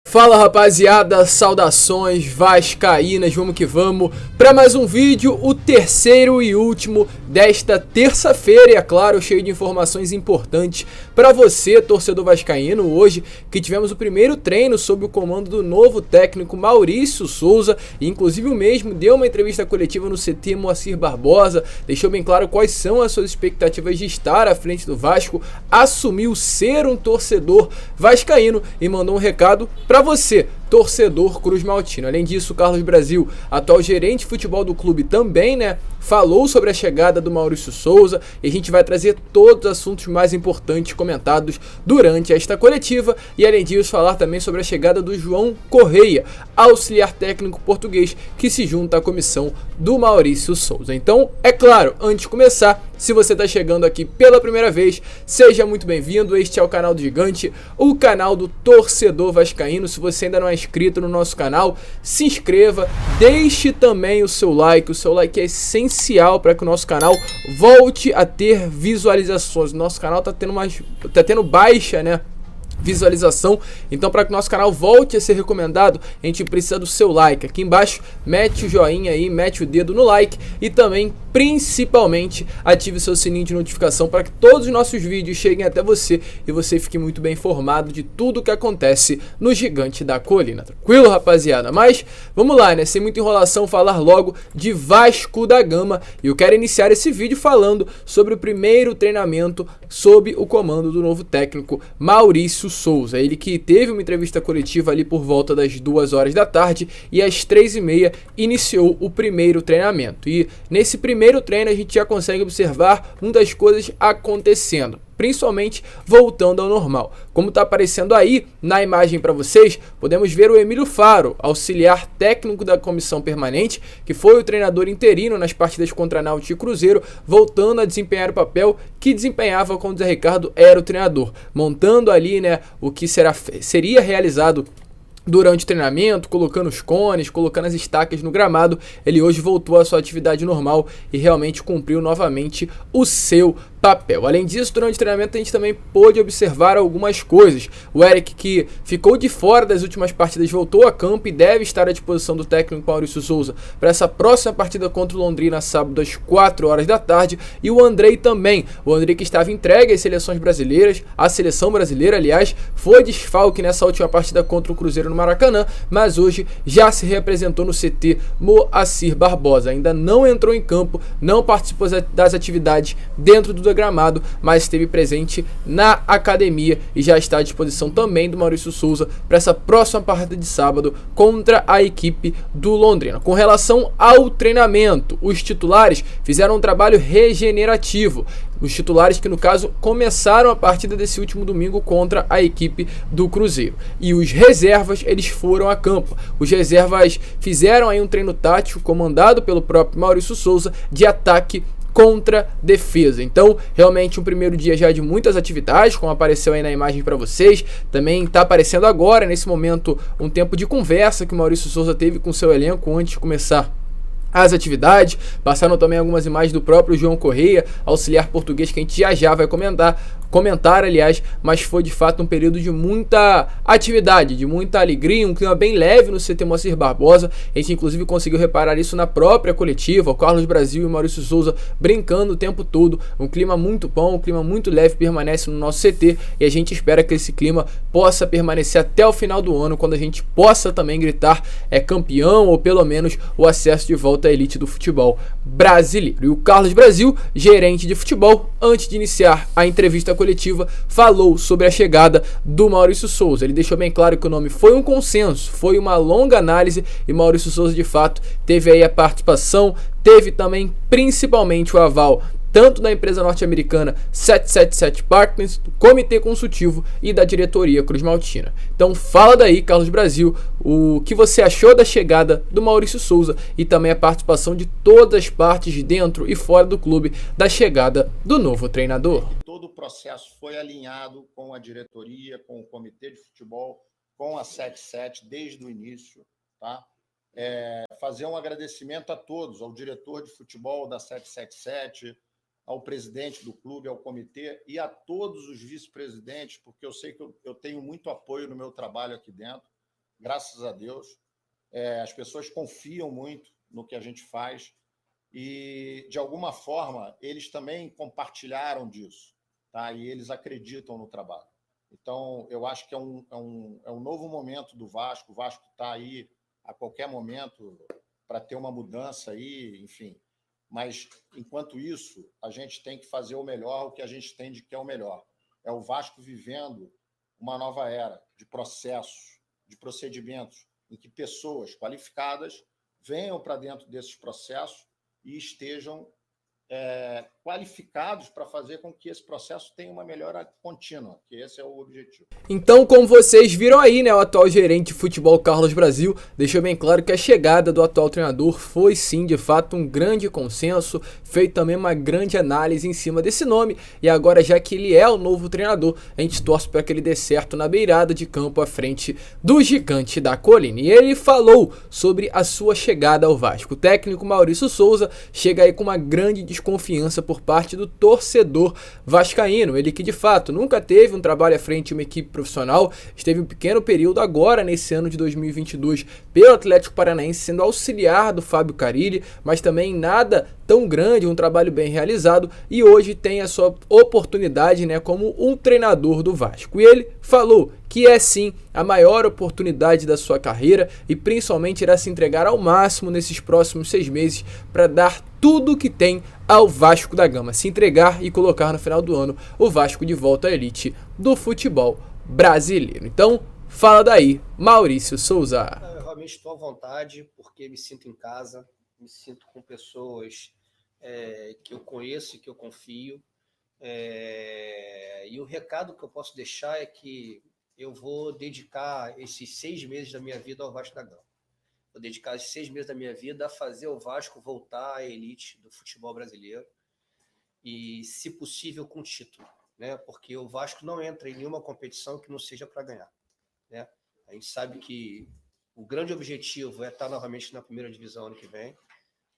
Fala rapaziada, saudações vascaínas, vamos que vamos para mais um vídeo, o terceiro e último desta terça-feira, e é claro, cheio de informações importantes para você, torcedor vascaíno. Hoje que tivemos o primeiro treino sob o comando do novo técnico Maurício Souza, e inclusive o mesmo deu uma entrevista coletiva no CT Moacir Barbosa, deixou bem claro quais são as suas expectativas de estar à frente do Vasco, assumiu ser um torcedor vascaíno e mandou um recado para você, torcedor cruzmaltino. Além disso, o Carlos Brasil, atual gerente de futebol do clube, também, falou sobre a chegada do Maurício Souza, e a gente vai trazer todos os assuntos mais importantes comentados durante esta coletiva, e além disso falar também sobre a chegada do João Correia, auxiliar técnico português, que se junta à comissão do Maurício Souza. Então, é claro, antes de começar, se você está chegando aqui pela primeira vez, seja muito bem-vindo. Este é o canal do Gigante, o canal do torcedor vascaíno. Se você ainda não é inscrito no nosso canal, se inscreva, deixe também o seu like. O seu like é essencial para que o nosso canal volte a ter visualizações. O nosso canal tá tendo baixa, visualização, então para que o nosso canal volte a ser recomendado, a gente precisa do seu like. Aqui embaixo, mete o joinha aí, mete o dedo no like e também, principalmente, ative o seu sininho de notificação para que todos os nossos vídeos cheguem até você e você fique muito bem informado de tudo o que acontece no Gigante da Colina. Tranquilo, rapaziada? Mas vamos lá, sem muita enrolação, falar logo de Vasco da Gama, e eu quero iniciar esse vídeo falando sobre o primeiro treinamento sob o comando do novo técnico Maurício Souza. Ele que teve uma entrevista coletiva ali por volta das 2 horas da tarde, e às 3h30 iniciou o primeiro treinamento. E nesse primeiro treino a gente já consegue observar muitas coisas acontecendo, principalmente voltando ao normal. Como está aparecendo aí na imagem para vocês, podemos ver o Emílio Faro, auxiliar técnico da comissão permanente, que foi o treinador interino nas partidas contra Náutico e Cruzeiro, voltando a desempenhar o papel que desempenhava quando o Zé Ricardo era o treinador, montando ali o que seria realizado durante o treinamento, colocando os cones, colocando as estacas no gramado. Ele hoje voltou à sua atividade normal e realmente cumpriu novamente o seu papel. Além disso, durante o treinamento a gente também pôde observar algumas coisas. O Eric, que ficou de fora das últimas partidas, voltou a campo e deve estar à disposição do técnico Maurício Souza para essa próxima partida contra o Londrina, sábado às 4 horas da tarde. E o Andrei também. O Andrei, que estava entregue às seleções brasileiras, a seleção brasileira, aliás, foi desfalque nessa última partida contra o Cruzeiro no Maracanã, mas hoje já se representou no CT Moacir Barbosa. Ainda não entrou em campo, não participou das atividades dentro do gramado, mas esteve presente na academia e já está à disposição também do Maurício Souza para essa próxima partida de sábado contra a equipe do Londrina. Com relação ao treinamento, os titulares fizeram um trabalho regenerativo. Os titulares que, no caso, começaram a partida desse último domingo contra a equipe do Cruzeiro. E os reservas, eles foram a campo. Os reservas fizeram aí um treino tático comandado pelo próprio Maurício Souza de ataque contra defesa. Então, realmente um primeiro dia já de muitas atividades, como apareceu aí na imagem para vocês. Também está aparecendo agora, nesse momento, um tempo de conversa que o Maurício Souza teve com seu elenco antes de começar as atividades. Passaram também algumas imagens do próprio João Correia, auxiliar português, que a gente já vai comentar, aliás, mas foi de fato um período de muita atividade, de muita alegria, um clima bem leve no CT Moacir Barbosa. A gente inclusive conseguiu reparar isso na própria coletiva, o Carlos Brasil e o Maurício Souza brincando o tempo todo. Um clima muito bom, um clima muito leve permanece no nosso CT, e a gente espera que esse clima possa permanecer até o final do ano, quando a gente possa também gritar campeão, ou pelo menos o acesso de volta à elite do futebol brasileiro. E o Carlos Brasil, gerente de futebol, antes de iniciar a entrevista coletiva, falou sobre a chegada do Maurício Souza. Ele deixou bem claro que o nome foi um consenso, foi uma longa análise, e Maurício Souza de fato teve aí a participação, teve também principalmente o aval tanto da empresa norte-americana 777 Partners, do Comitê Consultivo e da diretoria cruzmaltina. Então fala daí, Carlos Brasil, o que você achou da chegada do Maurício Souza e também a participação de todas as partes dentro e fora do clube da chegada do novo treinador. Todo o processo foi alinhado com a diretoria, com o comitê de futebol, com a 77 desde o início, tá? Fazer um agradecimento a todos, ao diretor de futebol da 777, ao presidente do clube, ao comitê e a todos os vice-presidentes, porque eu sei que eu tenho muito apoio no meu trabalho aqui dentro. graças a Deus. As pessoas confiam muito no que a gente faz e, de alguma forma, eles também compartilharam disso, tá? E eles acreditam no trabalho. Então, eu acho que é um novo momento do Vasco. O Vasco está aí a qualquer momento para ter uma mudança aí, enfim. Mas, enquanto isso, a gente tem que fazer o melhor, o que a gente entende que é o melhor. É o Vasco vivendo uma nova era de processos, de procedimentos, em que pessoas qualificadas venham para dentro desses processos e estejam qualificados para fazer com que esse processo tenha uma melhora contínua, que esse é o objetivo. Então, como vocês viram aí, né, o atual gerente de futebol, Carlos Brasil, deixou bem claro que a chegada do atual treinador foi sim, de fato, um grande consenso, feito também uma grande análise em cima desse nome, e agora, já que ele é o novo treinador, a gente torce para que ele dê certo na beirada de campo à frente do gigante da colina. E ele falou sobre a sua chegada ao Vasco. O técnico Maurício Souza chega aí com uma grande desconfiança por parte do torcedor vascaíno. Ele que de fato nunca teve um trabalho à frente de uma equipe profissional, esteve um pequeno período agora nesse ano de 2022 pelo Atlético Paranaense sendo auxiliar do Fábio Carille, mas também nada tão grande, um trabalho bem realizado, e hoje tem a sua oportunidade, né, como um treinador do Vasco. E ele falou que é sim a maior oportunidade da sua carreira e principalmente irá se entregar ao máximo nesses próximos 6 meses para dar tudo o que tem ao Vasco da Gama, se entregar e colocar no final do ano o Vasco de volta à elite do futebol brasileiro. Então, fala daí, Maurício Souza. Eu realmente estou à vontade porque me sinto em casa, me sinto com pessoas que eu conheço e que eu confio. E o recado que eu posso deixar é que eu vou dedicar esses 6 meses da minha vida ao Vasco da Gama. Vou dedicar esses 6 meses da minha vida a fazer o Vasco voltar à elite do futebol brasileiro e, se possível, com título, né? Porque o Vasco não entra em nenhuma competição que não seja para ganhar, né? A gente sabe que o grande objetivo é estar novamente na primeira divisão ano que vem,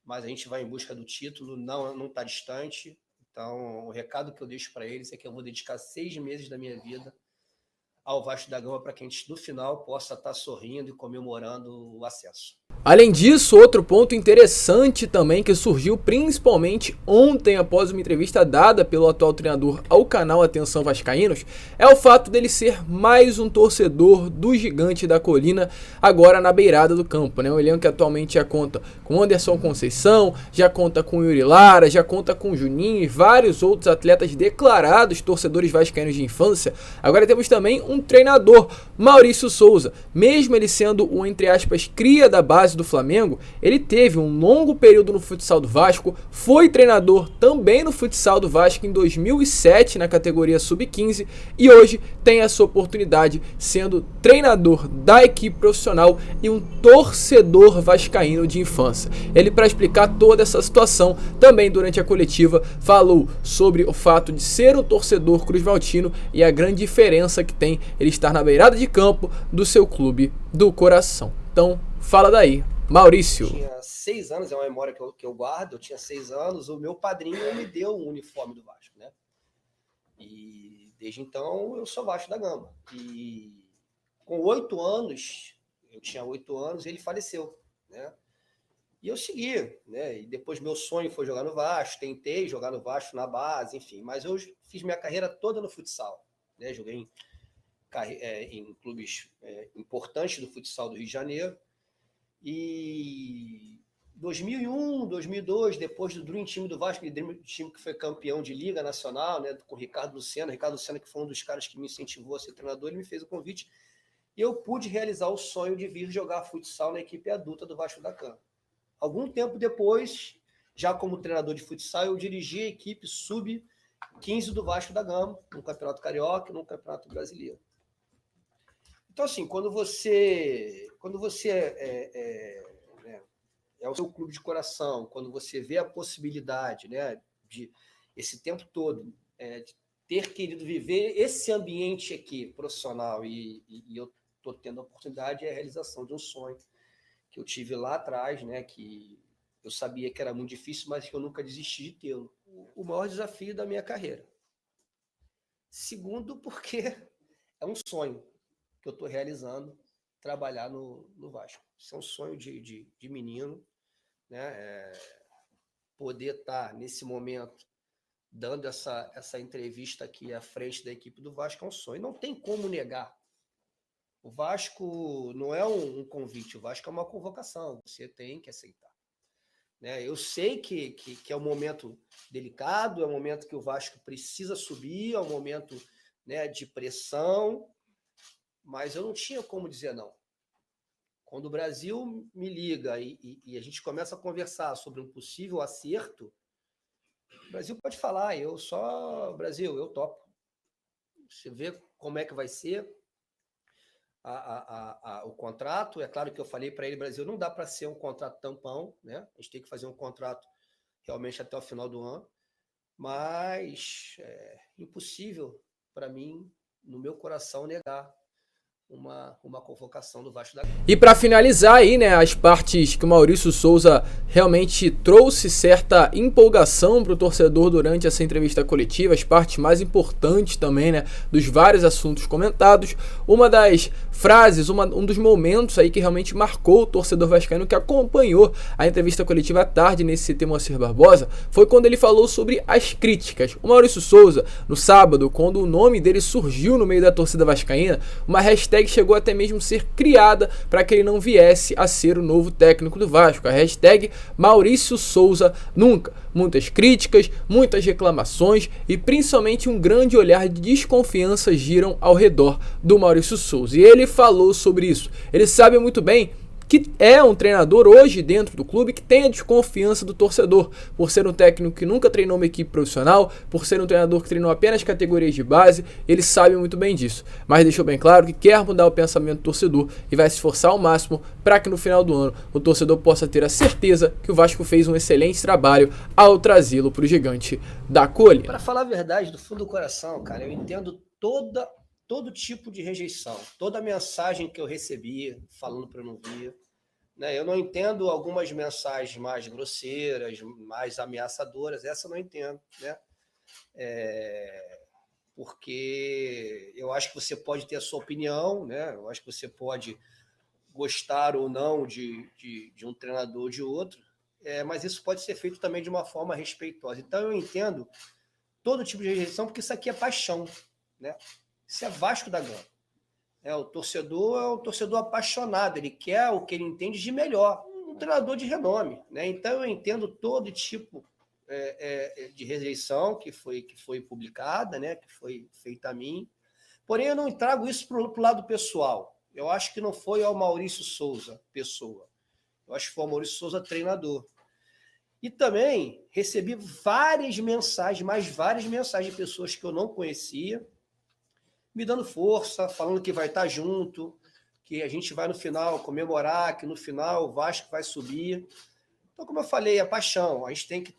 mas a gente vai em busca do título, não está distante. Então, o recado que eu deixo para eles é que eu vou dedicar 6 meses da minha vida ao Vasco da Gama para que a gente, no final, possa estar sorrindo e comemorando o acesso. Além disso, outro ponto interessante também que surgiu principalmente ontem após uma entrevista dada pelo atual treinador ao canal Atenção Vascaínos é o fato dele ser mais um torcedor do gigante da colina agora na beirada do campo, né? O elenco que atualmente já conta com Anderson Conceição, já conta com Yuri Lara, já conta com Juninho e vários outros atletas declarados torcedores vascaínos de infância. Agora temos também um treinador, Maurício Souza, mesmo ele sendo um, entre aspas, cria da base do Flamengo, ele teve um longo período no futsal do Vasco, foi treinador também no futsal do Vasco em 2007 na categoria sub-15 e hoje tem a sua oportunidade sendo treinador da equipe profissional e um torcedor vascaíno de infância. Ele, para explicar toda essa situação, também durante a coletiva falou sobre o fato de ser um torcedor cruzmaltino e a grande diferença que tem ele estar na beirada de campo do seu clube do coração. Então, fala daí, Maurício. Eu tinha 6 anos, é uma memória que eu guardo, eu tinha 6 anos, o meu padrinho me deu um uniforme do Vasco, né? E desde então eu sou Vasco da Gama. E com 8 anos, eu tinha 8 anos, ele faleceu, né? E eu segui, né? E depois meu sonho foi jogar no Vasco, tentei jogar no Vasco na base, enfim, mas eu fiz minha carreira toda no futsal, né? Joguei em clubes importantes do futsal do Rio de Janeiro. E 2001, 2002, depois do Dream Team do Vasco, Dream Team que foi campeão de Liga Nacional, né, com o Ricardo Lucena, que foi um dos caras que me incentivou a ser treinador, ele me fez o convite e eu pude realizar o sonho de vir jogar futsal na equipe adulta do Vasco da Gama. Algum tempo depois, já como treinador de futsal, eu dirigi a equipe sub-15 do Vasco da Gama, no Campeonato Carioca e no Campeonato Brasileiro. Então, assim, quando você é o seu clube de coração, quando você vê a possibilidade, né, de esse tempo todo de ter querido viver esse ambiente aqui profissional e eu estou tendo a oportunidade, é a realização de um sonho que eu tive lá atrás, né, que eu sabia que era muito difícil, mas que eu nunca desisti de tê-lo. O maior desafio da minha carreira. Segundo, porque é um sonho que eu estou realizando, trabalhar no Vasco. Isso é um sonho de menino, né? Poder estar nesse momento dando essa entrevista aqui à frente da equipe do Vasco é um sonho. Não tem como negar. O Vasco não é um convite, o Vasco é uma convocação. Você tem que aceitar. Né? Eu sei que é um momento delicado, é um momento que o Vasco precisa subir, é um momento, né, de pressão, mas eu não tinha como dizer não. Quando o Brasil me liga e a gente começa a conversar sobre um possível acerto, o Brasil pode falar, Brasil, eu topo. Você vê como é que vai ser o contrato. É claro que eu falei para ele, Brasil, não dá para ser um contrato tampão, né? A gente tem que fazer um contrato realmente até o final do ano, mas é impossível para mim, no meu coração, negar uma convocação do Vasco da Gama. E para finalizar aí, né, as partes que o Maurício Souza realmente trouxe certa empolgação para o torcedor durante essa entrevista coletiva, as partes mais importantes também, né, dos vários assuntos comentados. Uma das frases, um dos momentos aí que realmente marcou o torcedor vascaíno que acompanhou a entrevista coletiva à tarde nesse CT Moacir Barbosa, foi quando ele falou sobre as críticas. O Maurício Souza, no sábado, quando o nome dele surgiu no meio da torcida vascaína, uma hashtag chegou até mesmo a ser criada para que ele não viesse a ser o novo técnico do Vasco. A hashtag Maurício Souza nunca. Muitas críticas, muitas reclamações e principalmente um grande olhar de desconfiança giram ao redor do Maurício Souza. E ele falou sobre isso. Ele sabe muito bem que é um treinador hoje dentro do clube que tem a desconfiança do torcedor, por ser um técnico que nunca treinou uma equipe profissional, por ser um treinador que treinou apenas categorias de base, ele sabe muito bem disso, mas deixou bem claro que quer mudar o pensamento do torcedor e vai se esforçar ao máximo para que no final do ano o torcedor possa ter a certeza que o Vasco fez um excelente trabalho ao trazê-lo para o gigante da colina. Para falar a verdade, do fundo do coração, cara, eu entendo todo tipo de rejeição, toda mensagem que eu recebi falando para eu não vir, né? Eu não entendo algumas mensagens mais grosseiras, mais ameaçadoras, essa eu não entendo, né? Porque eu acho que você pode ter a sua opinião, né? Eu acho que você pode gostar ou não de um treinador ou de outro, mas isso pode ser feito também de uma forma respeitosa. Então eu entendo todo tipo de rejeição, porque isso aqui é paixão, né? Isso é Vasco da Gama. O torcedor é um torcedor apaixonado, ele quer o que ele entende de melhor, um treinador de renome, né? Então eu entendo todo tipo de rejeição que foi publicada, né? Que foi feita a mim, porém eu não trago isso para o lado pessoal. Eu acho que não foi ao Maurício Souza, pessoa. Eu acho que foi ao Maurício Souza, treinador. E também recebi várias mensagens de pessoas que eu não conhecia, me dando força, falando que vai estar junto, que a gente vai no final comemorar, que no final o Vasco vai subir. Então, como eu falei, é paixão, a gente tem que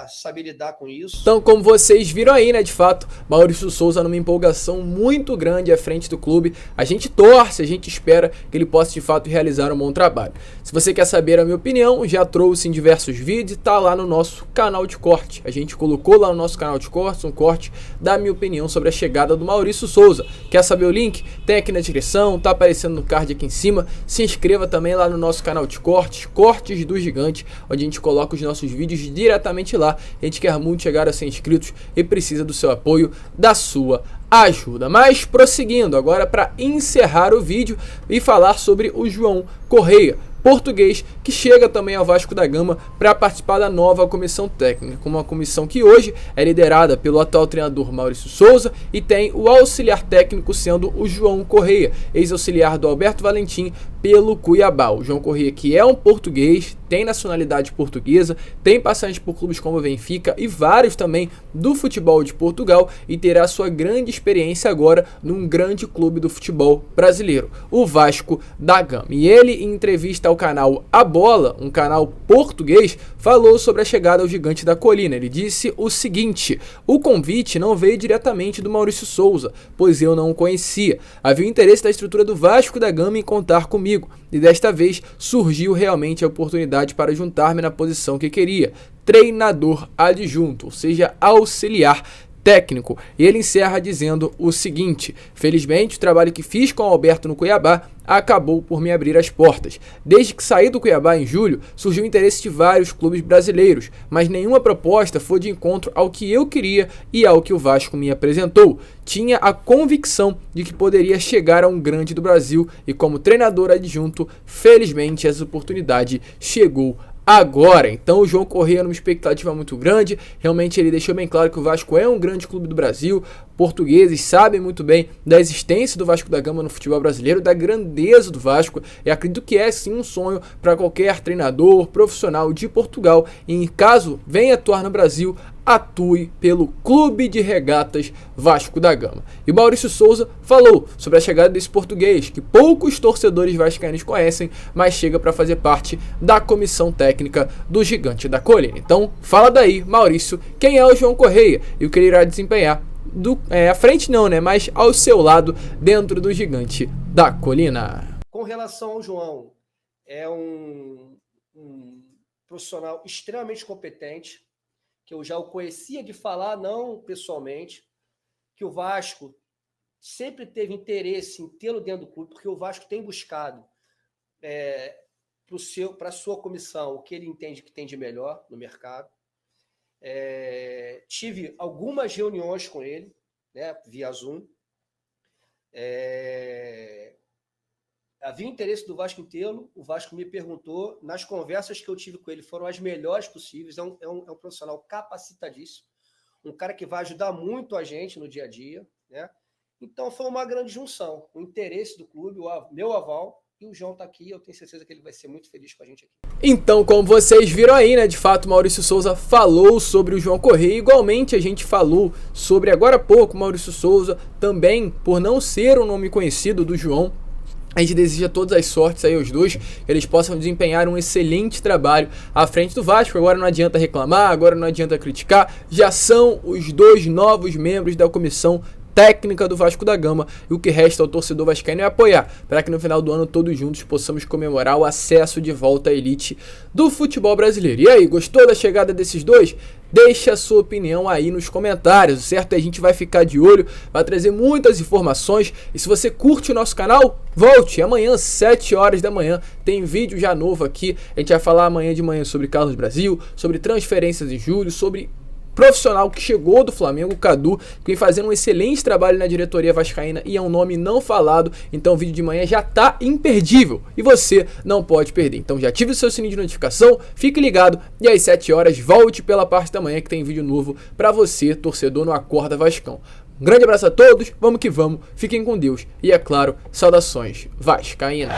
saber lidar com isso. Então, como vocês viram aí, né, de fato, Maurício Souza numa empolgação muito grande à frente do clube. A gente torce, a gente espera que ele possa de fato realizar um bom trabalho. Se você quer saber a minha opinião, já trouxe em diversos vídeos, tá lá no nosso canal de corte. A gente colocou lá no nosso canal de cortes um corte da minha opinião sobre a chegada do Maurício Souza. Quer saber o link? Tem aqui na descrição, tá aparecendo no card aqui em cima. Se inscreva também lá no nosso canal de cortes, Cortes do Gigante, onde a gente coloca os nossos vídeos diretamente lá. A gente quer muito chegar a 100 inscritos e precisa do seu apoio, da sua ajuda. Mas prosseguindo agora para encerrar o vídeo e falar sobre o João Correia, português, que chega também ao Vasco da Gama para participar da nova comissão técnica, uma comissão que hoje é liderada pelo atual treinador Maurício Souza e tem o auxiliar técnico sendo o João Correia, ex-auxiliar do Alberto Valentim pelo Cuiabá. O João Correia, que é um português, tem nacionalidade portuguesa, tem passagem por clubes como o Benfica e vários também do futebol de Portugal e terá sua grande experiência agora num grande clube do futebol brasileiro, o Vasco da Gama. E ele, em entrevista ao canal A Bola, um canal português, falou sobre a chegada ao Gigante da Colina. Ele disse o seguinte: o convite não veio diretamente do Maurício Souza, pois eu não o conhecia. Havia o interesse da estrutura do Vasco da Gama em contar comigo, e desta vez surgiu realmente a oportunidade para juntar-me na posição que queria, treinador adjunto, ou seja, auxiliar técnico. E ele encerra dizendo o seguinte: felizmente o trabalho que fiz com o Alberto no Cuiabá acabou por me abrir as portas. Desde que saí do Cuiabá em julho, surgiu o interesse de vários clubes brasileiros, mas nenhuma proposta foi de encontro ao que eu queria e ao que o Vasco me apresentou. Tinha a convicção de que poderia chegar a um grande do Brasil e como treinador adjunto, felizmente essa oportunidade chegou agora. Então o João Corrêa numa expectativa muito grande, realmente ele deixou bem claro que o Vasco é um grande clube do Brasil, portugueses sabem muito bem da existência do Vasco da Gama no futebol brasileiro, da grandeza do Vasco, e acredito que é sim um sonho para qualquer treinador profissional de Portugal, e caso venha atuar no Brasil, atue pelo Clube de Regatas Vasco da Gama. E o Maurício Souza falou sobre a chegada desse português, que poucos torcedores vascaínos conhecem, mas chega para fazer parte da comissão técnica do Gigante da Colina. Então, fala daí, Maurício, quem é o João Corrêa e o que ele irá desempenhar à frente não, né? Mas ao seu lado, dentro do Gigante da Colina. Com relação ao João, é um profissional extremamente competente, que eu já o conhecia de falar, não pessoalmente, que o Vasco sempre teve interesse em tê-lo dentro do clube, porque o Vasco tem buscado para a sua comissão o que ele entende que tem de melhor no mercado. Tive algumas reuniões com ele, né, via Zoom. Havia interesse do Vasco em tê-lo, o Vasco me perguntou, nas conversas que eu tive com ele foram as melhores possíveis, é um profissional capacitadíssimo, um cara que vai ajudar muito a gente no dia a dia, né? Então foi uma grande junção, o interesse do clube, o meu aval, e o João está aqui, eu tenho certeza que ele vai ser muito feliz com a gente aqui. Então, como vocês viram aí, né, de fato, o Maurício Souza falou sobre o João Corrêa. Igualmente, a gente falou sobre, agora há pouco, o Maurício Souza, também, por não ser um nome conhecido do João, a gente deseja todas as sortes aí aos dois, que eles possam desempenhar um excelente trabalho à frente do Vasco. Agora não adianta reclamar, agora não adianta criticar, já são os dois novos membros da comissão técnica do Vasco da Gama, e o que resta ao torcedor vascaíno é apoiar, para que no final do ano todos juntos possamos comemorar o acesso de volta à elite do futebol brasileiro. E aí, gostou da chegada desses dois? Deixe a sua opinião aí nos comentários, certo? A gente vai ficar de olho, vai trazer muitas informações, e se você curte o nosso canal, volte, amanhã 7 horas da manhã, tem vídeo já novo aqui, a gente vai falar amanhã de manhã sobre Carlos Brasil, sobre transferências em julho, sobre profissional que chegou do Flamengo, o Cadu, que vem fazendo um excelente trabalho na diretoria vascaína e é um nome não falado, então o vídeo de manhã já tá imperdível e você não pode perder. Então já ative o seu sininho de notificação, fique ligado e às 7 horas volte pela parte da manhã que tem vídeo novo pra você, torcedor no Acorda Vascão. Um grande abraço a todos, vamos que vamos, fiquem com Deus e, é claro, saudações vascaínas.